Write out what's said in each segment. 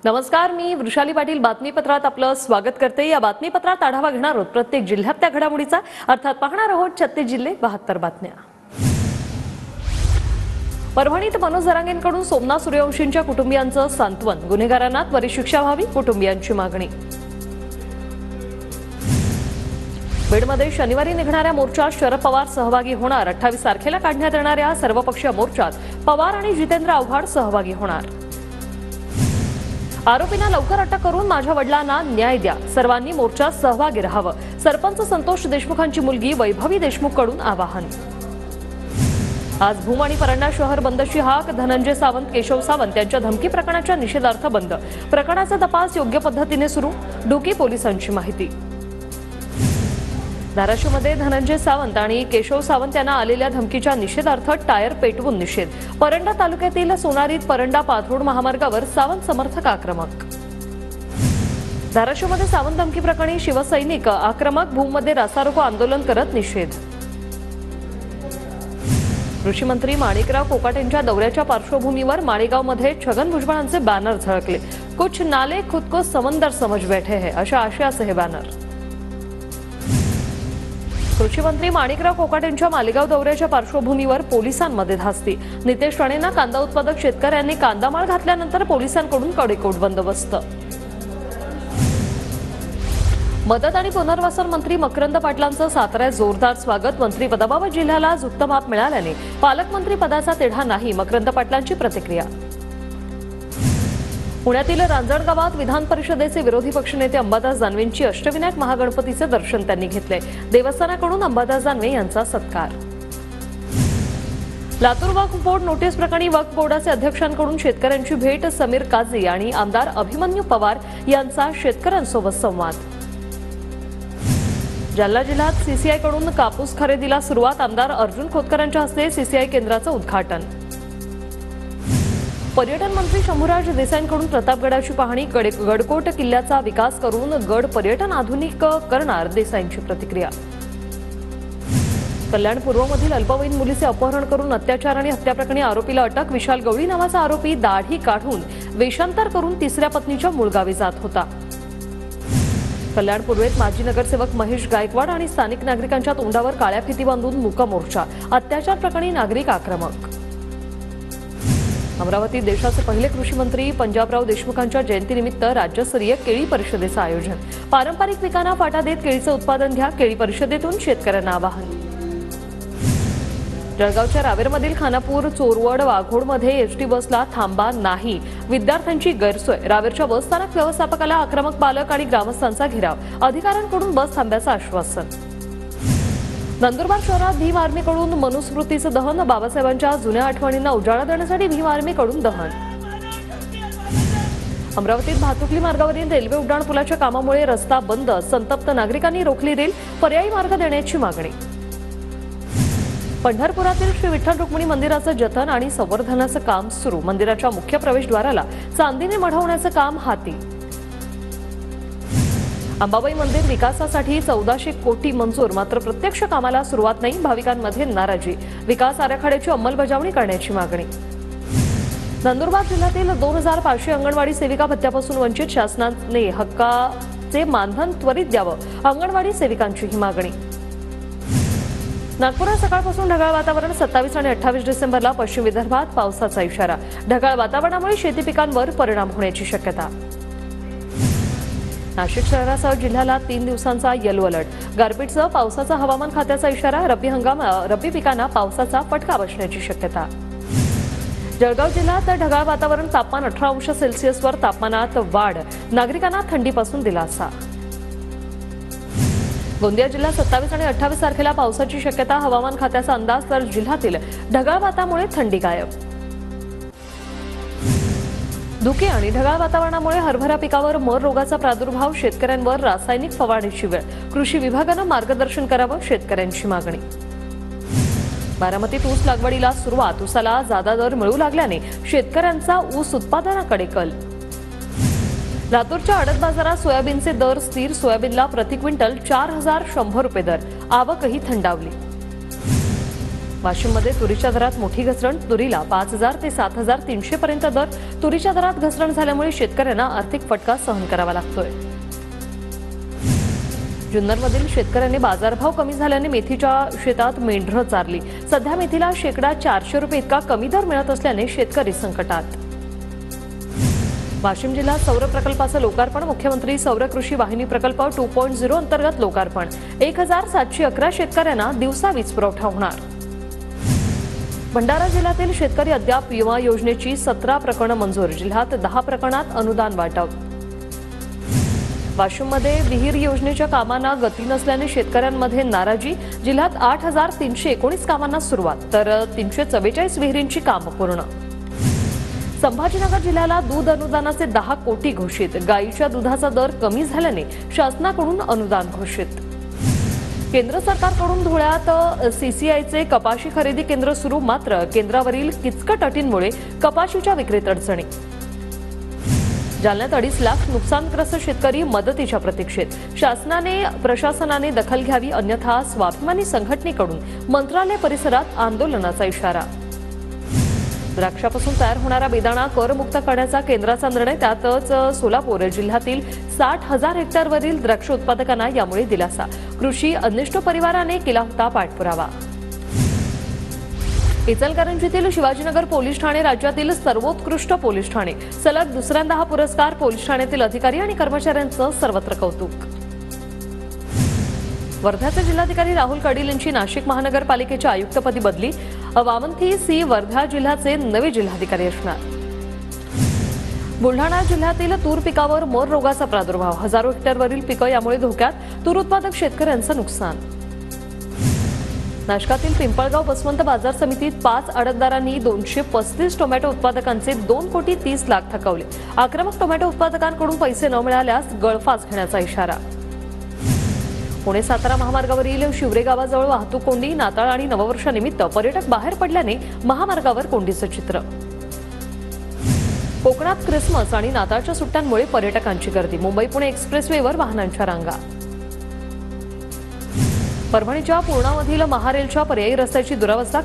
नमस्कार, मी वृषाली पाटील बातमीपत्रात आपलं स्वागत करते। या बातमीपत्रात आढावा घेणार आहोत प्रत्येक जिल्ह्यातल्या घडामोडीचा, अर्थात पाहणार आहोत 36 जिल्हे 72 बातम्या। परभणीत मनोज जरांगेंकडून सोमनाथ सूर्यवंशींच्या कुटुंबियांचं सांत्वन, गुन्हेगारांना त्वरित शिक्षा व्हावी कुटुंबियांची मागणी। बीडमध्ये शनिवारी निघणाऱ्या मोर्चात शरद पवार सहभागी होणार। 28 तारखेला काढण्यात येणाऱ्या सर्वपक्षीय मोर्चात पवार आणि जितेंद्र आव्हाड सहभागी होणार। आरोपींना लवकर अटक करून माझ्या वडिलांना न्याय द्या, सर्वांनी मोर्चात सहभागी राहावं, सरपंच संतोष देशमुखांची मुलगी वैभवी देशमुखकडून आवाहन। आज भूम आणि परंडा शहर बंदची हाक, धनंजय सावंत, केशव सावंत यांच्या धमकी प्रकरणाच्या निषेधार्थ बंद, प्रकरणाचा तपास योग्य पद्धतीने सुरू, डुकी पोलिसांची माहिती। धाराशिवमध्ये धनंजय सावंत आणि केशव सावंत यांना आलेल्या धमकीच्या निषेधार्थ टायर पेटवून निषेध, परंडा तालुक्यातील सोनारीत परंडा पाथरोड महामार्गावर सावंत समर्थक आक्रमक। धाराशिवमध्ये सावंत धमकी प्रकरणी शिवसैनिक आक्रमक, भूममध्ये रास्तारोको आंदोलन करत निषेध। कृषी मंत्री माणिकराव कोकाटेंच्या दौऱ्याच्या पार्श्वभूमीवर माळेगावमध्ये छगन भुजबळांचे बॅनर झळकले। कुछ नाले खुद को समंदर समझ बैठे हैं, अशा आशयाचे हे बॅनर। कृषी मंत्री माणिकराव कोकाटेंच्या मालेगाव दौऱ्याच्या पार्श्वभूमीवर पोलिसांमध्ये धास्ती, नितेश राणेंना कांदा उत्पादक शेतकऱ्यांनी कांदामाळ घातल्यानंतर पोलिसांकडून कडेकोट बंदोबस्त। मदत आणि पुनर्वसन मंत्री मकरंद पाटलांचं साताऱ्यात जोरदार स्वागत, मंत्रिपदाबाबत जिल्ह्याला झुकतं माप मिळाल्याने पालकमंत्री पदाचा तेढा नाही, मकरंद पाटलांची प्रतिक्रिया। पुण्यातील रांजणगावात विधान परिषदेचे विरोधी पक्षनेते अंबादास दानवेंची अष्टविनायक महागणपतीचे दर्शन त्यांनी घेतले, देवस्थानाकडून अंबादास दानवे यांचा सत्कार। लातूर वक्फ बोर्ड नोटीस प्रकरणी वक्फ बोर्डाचे अध्यक्षांकडून शेतकऱ्यांची भेट, समीर काझी आणि आमदार अभिमन्यू पवार यांचा शेतकऱ्यांसोबत संवाद। जालना जिल्ह्यात सीसीआयकडून कापूस खरेदीला सुरुवात, आमदार अर्जुन खोतकरांच्या हस्ते सीसीआय केंद्राचं उद्घाटन। पर्यटन मंत्री शंभूराज देसाईंकडून प्रतापगडाची पाहणी, गडकोट किल्ल्याचा विकास करून गड पर्यटन आधुनिक करणार, देसाईंची प्रतिक्रिया। कल्याण पूर्वमधील अल्पवयीन मुलीचे अपहरण करून अत्याचार आणि हत्या प्रकरणी आरोपीला अटक, विशाल गवळी नावाचा आरोपी दाढी काढून वेषांतर करून तिसऱ्या पत्नीच्या मूळ गावी जात होता। कल्याण पूर्वेत माजी नगरसेवक महेश गायकवाड आणि स्थानिक नागरिकांच्या तोंडावर काळ्या फिती बांधून मूक मोर्चा, अत्याचार प्रकरणी नागरिक आक्रमक। अमरावतीत देशाचे पहिले कृषी मंत्री पंजाबराव देशमुखांच्या जयंतीनिमित्त राज्यस्तरीय केळी परिषदेचं आयोजन, पारंपरिक पिकांना फाटा देत केळीचं उत्पादन घ्या, केळी परिषदेतून शेतकऱ्यांना आवाहन। जळगावच्या रावेरमधील खानापूर, चोरवड, वाघोडमध्ये एसटी बसला थांबा नाही, विद्यार्थ्यांची गैरसोय, रावेरच्या बसस्थानक व्यवस्थापकाला आक्रमक पालक आणि ग्रामस्थांचा घेराव, अधिकाऱ्यांकडून बस थांब्याचं आश्वासन। नंदुरबार शहरात भीम आर्मीकडून मनुस्मृतीचं दहन, बाबासाहेबांच्या जुन्या आठवणींना उजाळा देण्यासाठी भीम आर्मीकडून दहन। अमरावतीत भातुकली मार्गावरील रेल्वे उड्डाण पुलाच्या कामामुळे रस्ता बंद, संतप्त नागरिकांनी रोखली रेल, पर्यायी मार्ग देण्याची मागणी। पंढरपुरातील श्री विठ्ठल रुक्मिणी मंदिराचं जतन आणि संवर्धनाचं काम सुरू, मंदिराच्या मुख्य प्रवेशद्वाराला चांदीने मढवण्याचं काम हाती। अंबाबाई मंदिर विकासासाठी 1400 कोटी मंजूर, मात्र प्रत्यक्ष कामाला सुरुवात नाही, भाविकांमध्ये नाराजी, विकास आराखड्याची अंमलबजावणी करण्याची मागणी। नंदुरबार जिल्ह्यातील 2500 अंगणवाडी सेविका भत्त्यापासून वंचित, शासनाने हक्काचे मानधन त्वरित द्यावं, अंगणवाडी सेविकांची ही मागणी। नागपुरात सकाळपासून ढगाळ वातावरण, 27 आणि 28 डिसेंबरला पश्चिम विदर्भात पावसाचा इशारा, ढगाळ वातावरणामुळे शेती पिकांवर परिणाम होण्याची शक्यता। नाशिक शहरासह जिल्ह्याला 3 दिवसांचा येलो अलर्ट, गारपीटसह पावसाचा हवामान खात्याचा इशारा, रब्बी पिकांना पावसाचा फटका बसण्याची शक्यता। जळगाव जिल्ह्यात ढगाळ वातावरण, तापमान 18 अंश सेल्सिअसवर तापमानात वाढ, नागरिकांना थंडीपासून दिलासा। गोंदिया जिल्ह्यात 27 आणि 28 तारखेला पावसाची शक्यता, हवामान खात्याचा अंदाज, तर जिल्ह्यातील ढगाळ वातावरणामुळे थंडी गायब। धुके आणि ढगाळ वातावरणामुळे हरभरा पिकावर मर रोगाचा प्रादुर्भाव, शेतकऱ्यांवर रासायनिक फवारणीची वेळ, कृषी विभागानं मार्गदर्शन करावं, शेतकऱ्यांची मागणी। बारामतीत ऊस लागवडीला सुरुवात, ऊसाला जादा दर मिळू लागल्याने शेतकऱ्यांचा ऊस उत्पादनाकडे कल। लातूरच्या आडत बाजारात सोयाबीनचे दर स्थिर, सोयाबीनला प्रति क्विंटल 4100 रुपये दर, आवकही थंडावली। वाशिममध्ये तुरीच्या दरात मोठी घसरण, तुरीला 5,000 ते 7,300 पर्यंत दर. तुरीच्या दरात घसरण झाल्यामुळे शेतकऱ्यांना आर्थिक फटका सहन करावा लागतोय. जुन्नरमधील शेतकऱ्यांनी बाजारभाव कमी झाल्याने मेथीच्या शेतात मेंढरं चारली. सध्या मेथीला शेकडा 400 रुपये इतका कमी दर मिळत असल्याने शेतकरी संकटात. वाशिम जिल्हा सौर प्रकल्पाचं लोकार्पण. मुख्यमंत्री सौर कृषी वाहिनी प्रकल्प 2.0 अंतर्गत लोकार्पण. 1,711 शेतकऱ्यांना दिवसा वीज पुरवठा होणार. भंडारा जिल्ह्यातील शेतकरी अद्याप विमा योजनेची 17 प्रकरणं मंजूर. जिल्ह्यात 10 प्रकरणात अनुदान वाटप. वाशिममध्ये विहीर योजनेच्या कामांना गती नसल्याने शेतकऱ्यांमध्ये नाराजी. जिल्ह्यात 8,319 कामांना सुरुवात, तर 344 विहिरींची कामं पूर्ण. संभाजीनगर जिल्ह्याला दूध अनुदानाचे 10 कोटी घोषित. गाईच्या दुधाचा दर कमी झाल्याने शासनाकडून अनुदान घोषित. केंद्र सरकारकडून धुळ्यात सीसीआयचे कपाशी खरेदी केंद्र सुरू, मात्र केंद्रावरील किचकट अटींमुळे कपाशीच्या विक्रीत अडचणी. जालन्यात 2.5 लाख नुकसानग्रस्त शेतकरी मदतीच्या प्रतीक्षेत. प्रशासनाने दखल घ्यावी, अन्यथा स्वाभिमानी संघटनेकडून मंत्रालय परिसरात आंदोलनाचा इशारा. द्राक्षापासून तयार होणारा बेदाणा करमुक्त करण्याचा केंद्राचा निर्णय. त्यातच सोलापूर जिल्ह्यातील 60,000 हेक्टरवरील द्राक्ष उत्पादकांना यामुळे दिलासा. कृषी अनिष्ट परिवाराने केला होता पाठपुरावा. इचलकरंजीतील शिवाजीनगर पोलीस ठाणे राज्यातील सर्वोत्कृष्ट पोलीस ठाणे. सलग दुसऱ्यांदा हा पुरस्कार. पोलीस ठाण्यातील अधिकारी आणि कर्मचाऱ्यांचं सर्वत्र कौतुक. वर्ध्याचे जिल्हाधिकारी राहुल कडिल यांची नाशिक महानगरपालिकेच्या आयुक्तपदी बदली. वामनथी सी वर्धा जिल्ह्याचे नवे जिल्हाधिकारी असणार. बुलढाणा जिल्ह्यातील तूर पिकावर मोर रोगाचा प्रादुर्भाव. हजारो हेक्टरवरील पिकं यामुळे धोक्यात. तूर उत्पादक शेतकऱ्यांचं नुकसान. नाशकातील पिंपळगाव बसवंत बाजार समितीत 5 आडतदारांनी 235 टोमॅटो उत्पादकांचे 2,30,00,000 थकवले. आक्रमक टोमॅटो उत्पादकांकडून पैसे न मिळाल्यास गळफास घेण्याचा इशारा. पुणे सातारा महामार्गावरील शिवरे गावाजवळ वाहतूक कोंडी. नाताळ आणि नववर्षानिमित्त पर्यटक बाहेर पडल्याने महामार्गावर कोंडीचं चित्र. कोकणात क्रिसमस आणि नाताळच्या सुट्ट्यांमुळे पर्यटकांची गर्दी. मुंबई पुणे एक्सप्रेसवेवर वाहनांच्या रांगा. परभणीच्या पूर्णामधील महारेलच्या पर्यायी रस्त्याची दुरावस्था.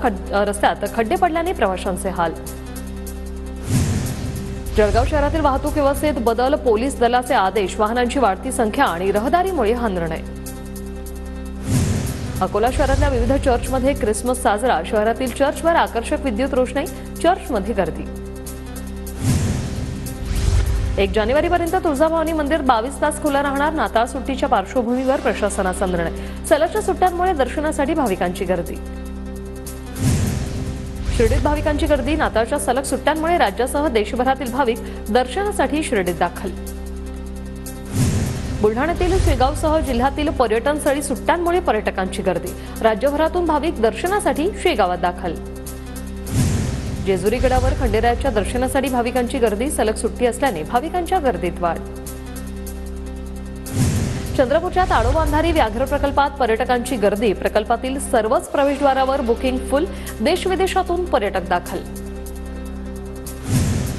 रस्त्यात खड्डे पडल्याने प्रवाशांचे हाल. जळगाव शहरातील वाहतूक व्यवस्थेत बदल. पोलीस दलाचे आदेश. वाहनांची वाढती संख्या आणि रहदारीमुळे हा निर्णय. अकोला शहरातल्या विविध चर्चमध्ये क्रिसमस साजरा. शहरातील चर्चवर आकर्षक विद्युत रोषणाई. चर्चमध्ये गर्दी. 1 जानेवारीपर्यंत तुळजाभवानी मंदिर 22 तास खुलं राहणार. नाताळ सुट्टीच्या पार्श्वभूमीवर प्रशासनाचा निर्णय. सलगच्या सुट्ट्यांमुळे दर्शनासाठी भाविकांची गर्दी. शिर्डीत भाविकांची गर्दी. नाताळच्या सलग सुट्ट्यांमुळे राज्यासह देशभरातील भाविक दर्शनासाठी शिर्डीत दाखल. बुलढाण्यातील शेगावसह जिल्ह्यातील पर्यटनस्थळी सुट्ट्यांमुळे पर्यटकांची गर्दी. राज्यभरातून भाविक दर्शनासाठी शेगावात दाखल. जेजुरी गडावर खंडेरायाच्या दर्शनासाठी भाविकांची गर्दी. सलग सुट्टी असल्याने भाविकांच्या गर्दीत वाढ. चंद्रपूरच्या ताडोबा अंधारी व्याघ्र प्रकल्पात पर्यटकांची गर्दी. प्रकल्पातील सर्वच प्रवेशद्वारावर बुकिंग फुल. देशविदेशातून पर्यटक दाखल.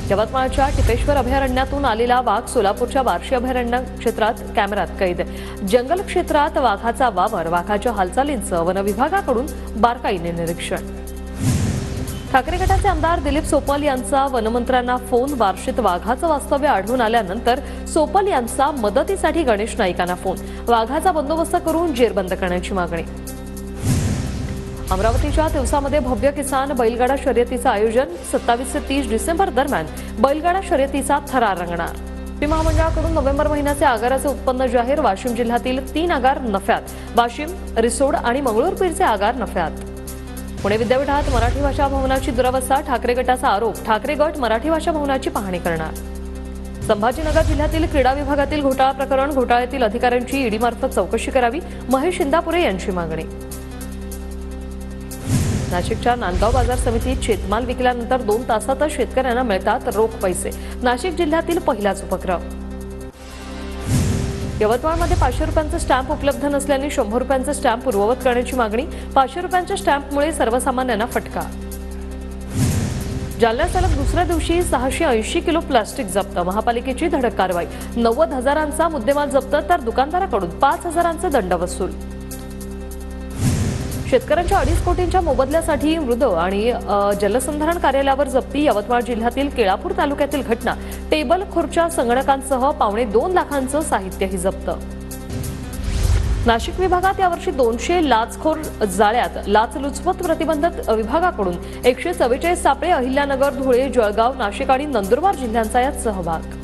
यवतमाळच्या टिपेश्वर अभयारण्यातून आलेला वाघ सोलापूरच्या बार्शी अभयारण्य क्षेत्रात कॅमेऱ्यात कैद. जंगल क्षेत्रात वाघाचा वावर. वाघाच्या हालचालींचं वन विभागाकडून बारकाईने निरीक्षण. ठाकरे गटाचे आमदार दिलीप सोपल यांचा वनमंत्र्यांना फोन. बार्शीत वाघाचं वास्तव्य आढळून आल्यानंतर सोपल यांचा मदतीसाठी गणेश नाईकांना फोन. वाघाचा बंदोबस्त करून जेरबंद करण्याची मागणी. अमरावतीच्या तिवसामध्ये भव्य किसान बैलगाडा शर्यतीचं आयोजन. 27 ते 30 डिसेंबर दरम्यान बैलगाडा शर्यतीचा थरार रंगणार. महामंडळाकडून नोव्हेंबर महिन्याचे आगाराचे उत्पन्न जाहीर. वाशिम जिल्ह्यातील 3 आगार नफ्यात. वाशिम, रिसोड आणि मंगळूरपीरचे आगार नफ्यात. पुणे विद्यापीठात मराठी भाषा भवनाची दुरावस्था. ठाकरे गटाचा आरोप. ठाकरे गट मराठी भाषा भवनाची पाहणी करणार. संभाजीनगर जिल्ह्यातील क्रीडा विभागातील घोटाळा प्रकरण. घोटाळ्यातील अधिकाऱ्यांची ईडीमार्फत चौकशी करावी. महेश इंदापुरे यांची मागणी. नाशिकच्या नांदगाव बाजार समितीत शेतमाल विकल्यानंतर 2 तासातच शेतकऱ्यांना मिळतात रोख पैसे. नाशिक जिल्ह्यातील पहिलाच उपक्रम. यवतमाळमध्ये 500 रुपयांचे स्टॅम्प उपलब्ध नसल्याने 100 रुपयांचे स्टॅम्प पूर्ववत करण्याची मागणी. 500 रुपयांच्या स्टॅम्पमुळे सर्वसामान्यांना फटका. जालन्यात सलग दुसऱ्या दिवशी 680 किलो प्लास्टिक जप्त. महापालिकेची धडक कारवाई. 90,000 मुद्देमाल जप्त, तर दुकानदाराकडून 5,000 दंड वसूल. शेतकऱ्यांच्या 2.5 कोटींच्या मोबदल्यासाठी मृद आणि जलसंधारण कार्यालयावर जप्ती. यवतमाळ जिल्ह्यातील केळापूर तालुक्यातील घटना. टेबल खुर्च्या संगणकांसह 2.25 लाखांचं साहित्यही जप्त. नाशिक विभागात यावर्षी 200 लाचखोर जाळ्यात. लाचलुचपत प्रतिबंधक विभागाकडून 144 सापळे. अहिल्यानगर, धुळे, जळगाव, नाशिक आणि नंदुरबार जिल्ह्यांचा यात सहभाग.